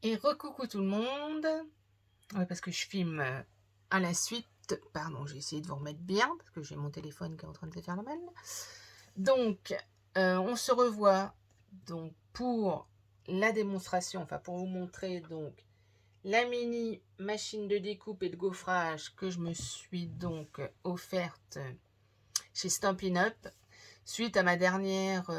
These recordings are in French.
Et recoucou tout le monde. Ouais, parce que je filme à la suite. Pardon, j'ai essayé de vous remettre bien parce que j'ai mon téléphone qui est en train de se faire le mal. Donc, on se revoit donc pour la démonstration, enfin pour vous montrer donc la mini machine de découpe et de gaufrage que je me suis donc offerte chez Stampin' Up suite à ma dernière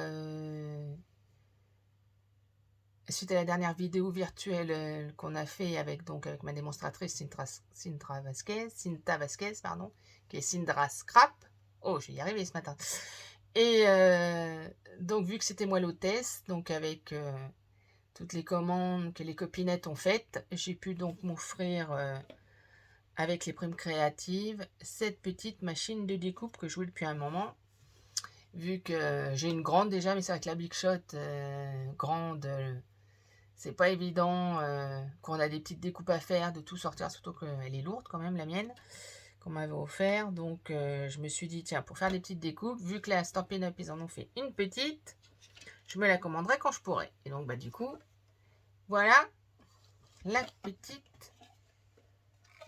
la dernière vidéo virtuelle qu'on a fait avec ma démonstratrice Cinta Vasquez, pardon, qui est Cindra Scrap. Oh, je vais y arriver ce matin. Et donc, vu que c'était moi l'hôtesse, donc avec toutes les commandes que les copinettes ont faites, j'ai pu donc m'offrir, avec les primes créatives, cette petite machine de découpe que je voulais depuis un moment. Vu que j'ai une grande déjà, mais c'est vrai que la Big Shot grande, c'est pas évident quand on a des petites découpes à faire de tout sortir, surtout qu'elle est lourde quand même, la mienne, qu'on m'avait offert. Donc je me suis dit, tiens, pour faire des petites découpes, vu que la Stampin' Up, ils en ont fait une petite, je me la commanderai quand je pourrai. Et donc, bah du coup, voilà la petite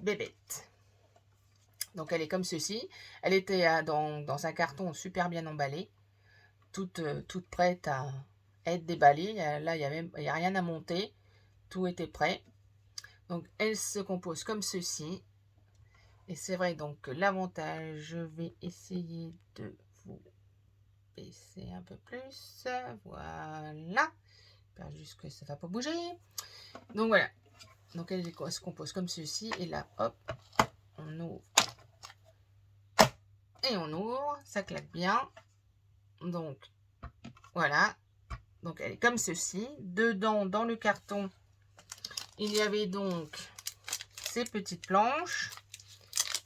bébête. Donc elle est comme ceci. Elle était dans un carton super bien emballé, toute prête à être déballée. Là, il n'y a rien à monter. Tout était prêt. Donc elle se compose comme ceci. Et c'est vrai donc que l'avantage, je vais essayer de vous baisser un peu plus. Voilà. J'espère juste que ça ne va pas bouger. Donc voilà. Donc elle se compose comme ceci. Et là, hop, on ouvre. Et on ouvre. Ça claque bien. Donc voilà. Donc elle est comme ceci. Dedans, dans le carton, il y avait donc ces petites planches.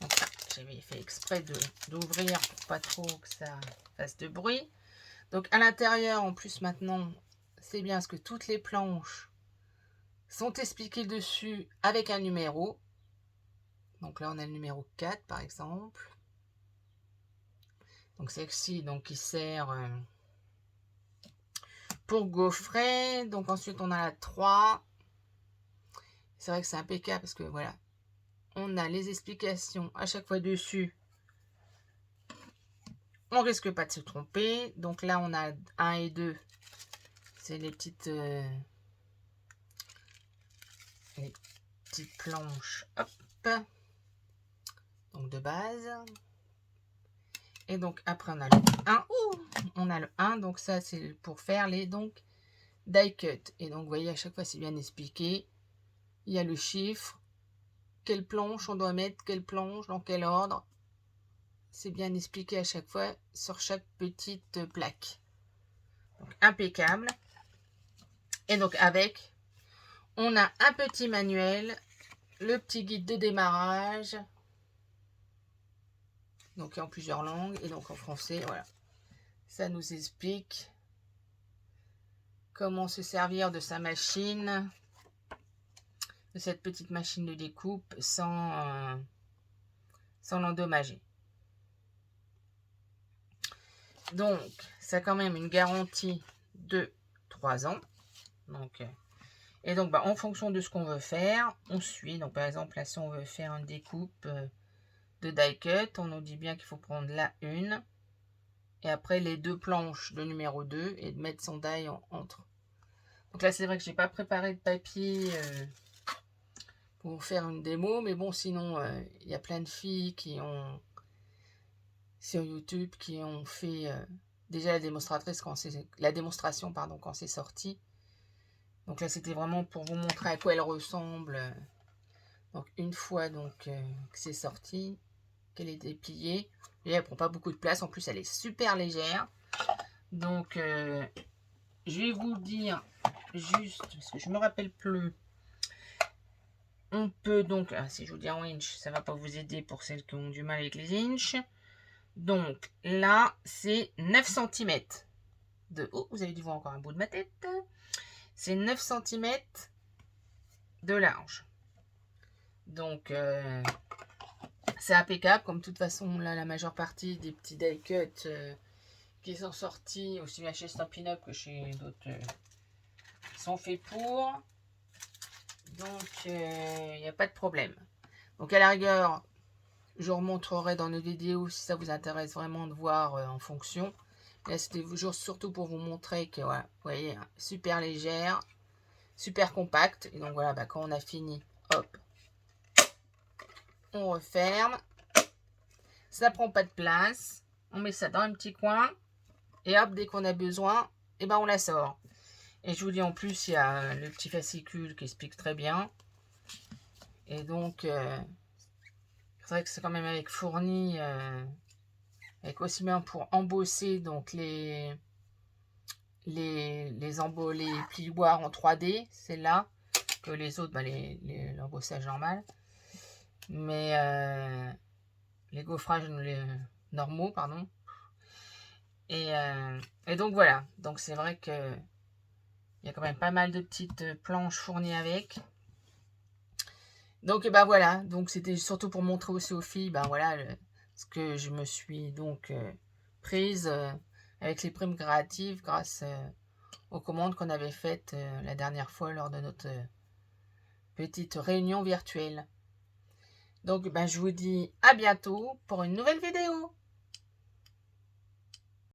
Donc, j'avais fait exprès d'ouvrir pour pas trop que ça fasse de bruit. Donc à l'intérieur, en plus maintenant, c'est bien parce que toutes les planches sont expliquées dessus avec un numéro. Donc là, on a le numéro 4 par exemple. Donc celle-ci, donc qui sert pour gaufrer. Donc ensuite, on a la 3. C'est vrai que c'est impeccable parce que voilà, on a les explications à chaque fois dessus. On risque pas de se tromper. Donc là, on a 1 et 2. C'est les petites planches. Hop. Donc de base. Et donc après, on a le 1. On a le 1. Donc ça, c'est pour faire les die cut. Et donc, vous voyez, à chaque fois, c'est bien expliqué. Il y a le chiffre. Quelle planche on doit mettre, quelle planche, dans quel ordre. C'est bien expliqué à chaque fois sur chaque petite plaque. Donc, impeccable. Et donc, avec, on a un petit manuel, le petit guide de démarrage. Donc, en plusieurs langues. Et donc, en français, voilà. Ça nous explique comment se servir de sa machine, de cette petite machine de découpe sans l'endommager. Donc, ça a quand même une garantie de 3 ans. Donc, et donc, en fonction de ce qu'on veut faire, on suit. Donc, par exemple, là, si on veut faire une découpe de die cut, on nous dit bien qu'il faut prendre la une et après les 2 planches de numéro 2 et de mettre son die entre. Donc là, c'est vrai que j'ai pas préparé de papier pour faire une démo, mais bon, sinon, il y a plein de filles qui ont sur YouTube qui ont fait déjà la démonstration quand c'est sorti. Donc là, c'était vraiment pour vous montrer à quoi elle ressemble. Donc une fois que c'est sorti, qu'elle est dépliée, et elle prend pas beaucoup de place. En plus, elle est super légère. Donc je vais vous dire juste parce que je me rappelle plus. On peut donc, si je vous dis en inch, ça va pas vous aider pour celles qui ont du mal avec les inches. Donc là, c'est 9 cm de haut. Vous avez dû voir encore un bout de ma tête. C'est 9 cm de large. Donc c'est impeccable. Comme de toute façon, là, la majeure partie des petits die cut qui sont sortis, aussi bien chez Stampin' Up que chez d'autres, sont faits pour. Donc, il n'y a pas de problème. Donc, à la rigueur, je vous remontrerai dans nos vidéos si ça vous intéresse vraiment de voir en fonction. Là, c'était surtout pour vous montrer que, voilà, vous voyez, hein, super légère, super compacte. Et donc, voilà, bah, quand on a fini, hop, on referme. Ça prend pas de place. On met ça dans un petit coin. Et hop, dès qu'on a besoin, et ben on la sort. Et je vous dis, en plus, il y a le petit fascicule qui explique très bien. Et donc, c'est vrai que c'est quand même avec fourni, avec aussi bien pour embosser donc les plioirs en 3D, c'est là, que les autres, bah, l'embossage normal. Mais les gaufrages normaux, pardon. Et donc voilà, donc c'est vrai que il y a quand même pas mal de petites planches fournies avec. Donc ben voilà, donc c'était surtout pour montrer aussi aux filles, ben voilà, ce que je me suis donc prise avec les primes créatives grâce aux commandes qu'on avait faites la dernière fois lors de notre petite réunion virtuelle. Donc ben je vous dis à bientôt pour une nouvelle vidéo.